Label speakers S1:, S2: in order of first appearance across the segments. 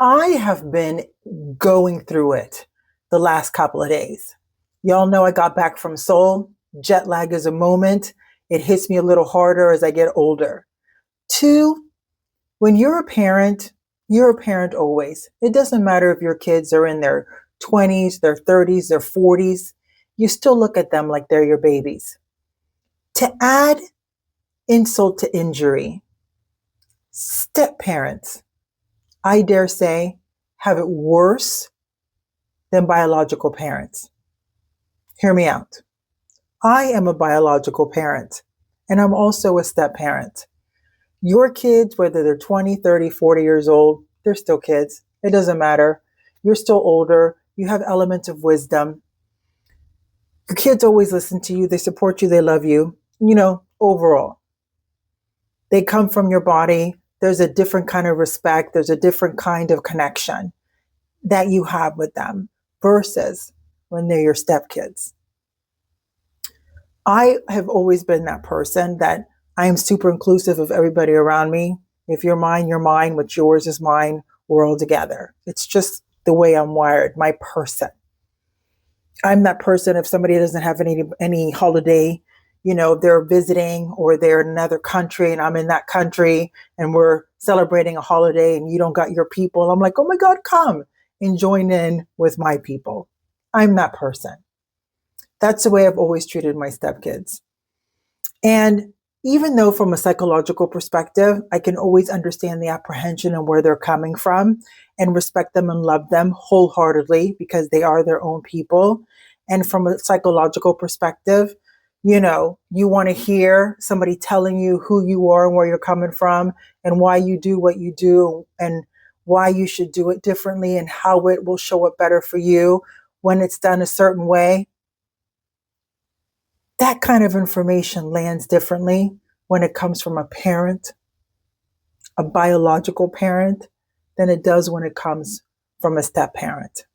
S1: I have been going through it the last couple of days. Y'all know I got back from Seoul. Jet lag is a moment. It hits me a little harder as I get older. Two, when you're a parent always. It doesn't matter if your kids are in their 20s, their 30s, their 40s. You still look at them like they're your babies. To add insult to injury, step parents, I dare say, have it worse than biological parents. Hear me out. I am a biological parent, and I'm also a step parent. Your kids, whether they're 20, 30, 40 years old, they're still kids. It doesn't matter. You're still older. You have elements of wisdom. Your kids always listen to you. They support you. They love you. Overall, they come from your body. There's a different kind of respect. There's a different kind of connection that you have with them versus when they're your stepkids. I have always been that person that I am super inclusive of everybody around me. If you're mine, you're mine. What's yours is mine. We're all together. It's just the way I'm wired, my person. I'm that person if somebody doesn't have any holiday, they're visiting or they're in another country and I'm in that country and we're celebrating a holiday and you don't got your people. I'm like, oh my God, come and join in with my people. I'm that person. That's the way I've always treated my stepkids. And even though from a psychological perspective, I can always understand the apprehension and where they're coming from and respect them and love them wholeheartedly because they are their own people. And from a psychological perspective, you want to hear somebody telling you who you are and where you're coming from and why you do what you do and why you should do it differently and how it will show up better for you when it's done a certain way. That kind of information lands differently when it comes from a parent, a biological parent, than it does when it comes from a step parent.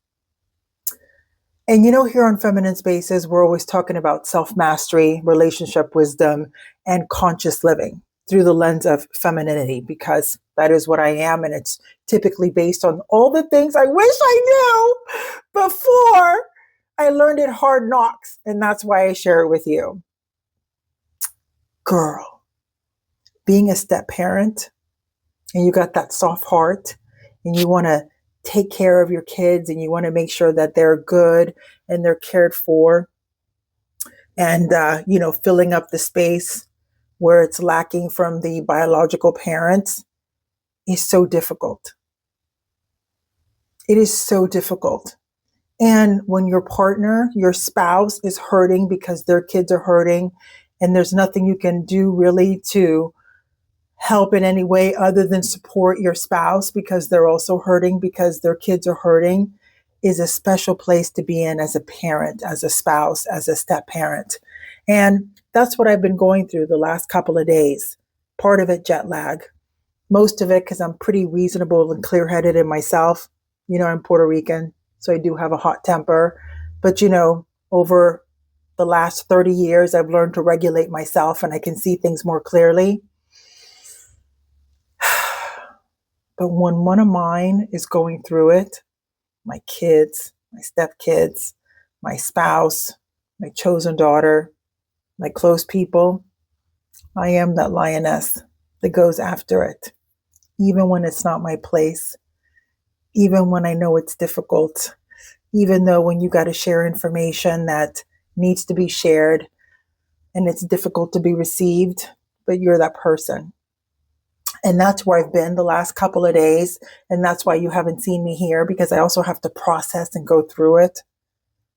S1: And here on Feminine Spaces, we're always talking about self-mastery, relationship wisdom, and conscious living through the lens of femininity, because that is what I am. And it's typically based on all the things I wish I knew before I learned it hard knocks. And that's why I share it with you. Girl, being a step parent and you got that soft heart and you want to take care of your kids and you want to make sure that they're good and they're cared for and, filling up the space where it's lacking from the biological parents is so difficult. It is so difficult. And when your partner, your spouse is hurting because their kids are hurting and there's nothing you can do really to help in any way other than support your spouse because they're also hurting because their kids are hurting, is a special place to be in as a parent, as a spouse, as a step parent. And that's what I've been going through the last couple of days. Part of it, jet lag. Most of it because I'm pretty reasonable and clear-headed in myself. I'm Puerto Rican, so I do have a hot temper. But, over the last 30 years, I've learned to regulate myself and I can see things more clearly. But when one of mine is going through it, my kids, my stepkids, my spouse, my chosen daughter, my close people, I am that lioness that goes after it, even when it's not my place, even when I know it's difficult, even though when you got to share information that needs to be shared and it's difficult to be received, but you're that person. And that's where I've been the last couple of days. And that's why you haven't seen me here, because I also have to process and go through it.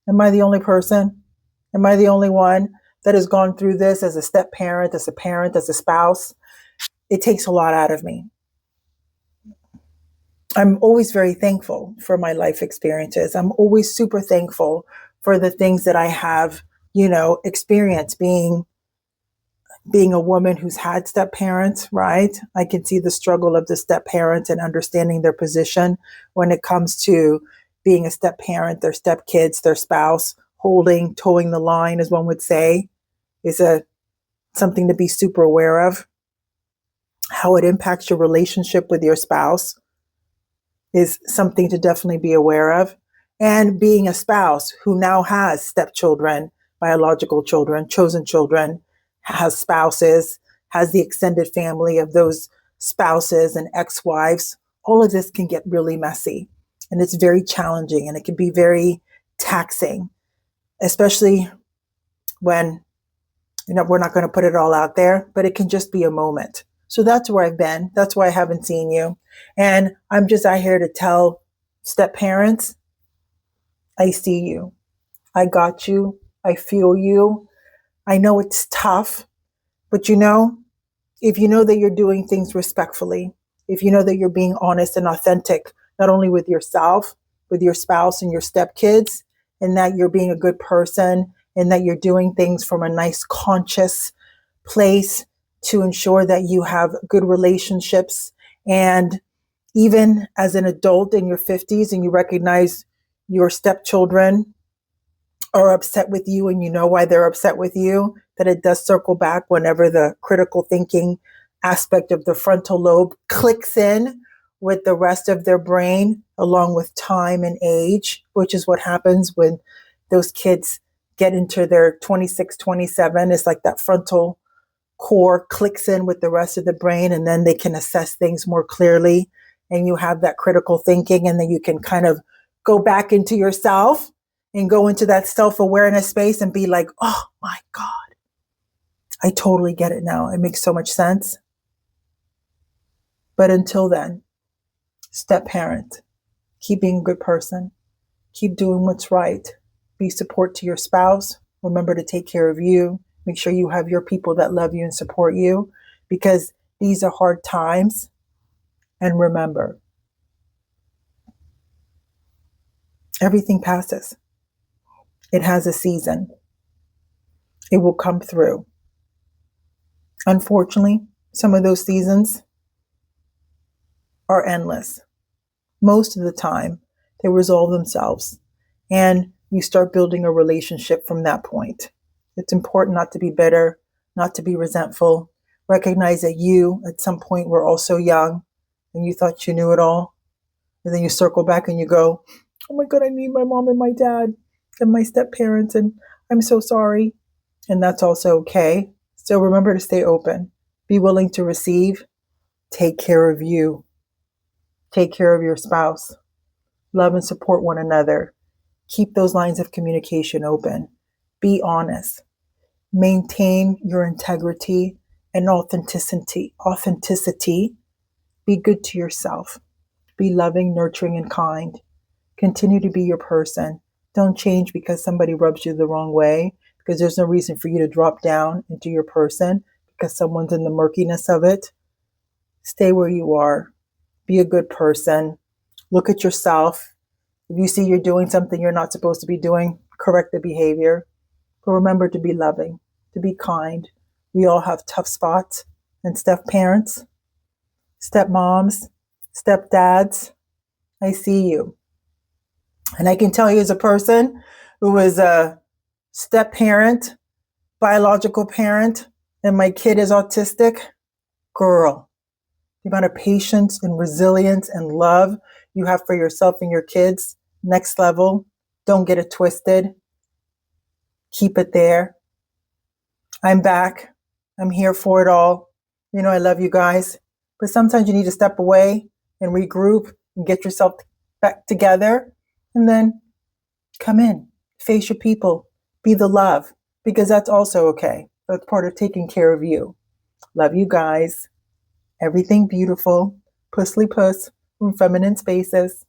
S1: Am I the only person? Am I the only one that has gone through this as a step parent, as a spouse? It takes a lot out of me. I'm always very thankful for my life experiences. I'm always super thankful for the things that I have, experienced being a woman who's had step parents, right? I can see the struggle of the step parents and understanding their position when it comes to being a step parent, their step kids, their spouse, towing the line, as one would say, is something to be super aware of. How it impacts your relationship with your spouse. is something to definitely be aware of. And being a spouse who now has stepchildren, biological children, chosen children, has spouses, has the extended family of those spouses and ex-wives, all of this can get really messy. And it's very challenging and it can be very taxing, especially when, we're not going to put it all out there, but it can just be a moment. So that's where I've been. That's why I haven't seen you. And I'm just out here to tell step parents, I see you. I got you. I feel you. I know it's tough, but if you know that you're doing things respectfully, if you know that you're being honest and authentic, not only with yourself, with your spouse and your stepkids, and that you're being a good person and that you're doing things from a nice, conscious place to ensure that you have good relationships. And even as an adult in your 50s and you recognize your stepchildren are upset with you and you know why they're upset with you, that it does circle back whenever the critical thinking aspect of the frontal lobe clicks in with the rest of their brain, along with time and age, which is what happens when those kids get into their 26, 27. It's like that frontal core clicks in with the rest of the brain, and then they can assess things more clearly. And you have that critical thinking, and then you can kind of go back into yourself and go into that self-awareness space and be like, oh my God, I totally get it now. It makes so much sense. But until then, step parent, keep being a good person, keep doing what's right, be support to your spouse, remember to take care of you, make sure you have your people that love you and support you, because these are hard times. And remember, everything passes. It has a season. It will come through. Unfortunately, some of those seasons are endless. Most of the time, they resolve themselves, and you start building a relationship from that point. It's important not to be bitter, not to be resentful. Recognize that you, at some point, were also young, and you thought you knew it all. And then you circle back and you go, oh my God, I need my mom and my dad and my step parents, and I'm so sorry. And that's also okay. So remember to stay open. Be willing to receive. Take care of you. Take care of your spouse. Love and support one another. Keep those lines of communication open. Be honest. Maintain your integrity and authenticity. Be good to yourself. Be loving, nurturing, and kind. Continue to be your person. Don't change because somebody rubs you the wrong way, because there's no reason for you to drop down into your person because someone's in the murkiness of it. Stay where you are. Be a good person. Look at yourself. If you see you're doing something you're not supposed to be doing, correct the behavior. But remember to be loving, to be kind. We all have tough spots. And step parents, step moms, step dads, I see you. And I can tell you as a person who is a step parent, biological parent, and my kid is autistic, girl, the amount of patience and resilience and love you have for yourself and your kids, next level. Don't get it twisted. Keep it there. I'm back. I'm here for it all. I love you guys. But sometimes you need to step away and regroup and get yourself back together. And then come in, face your people, be the love, because that's also okay. That's part of taking care of you. Love you guys. Everything beautiful. Pussily Puss from Feminine Spaces.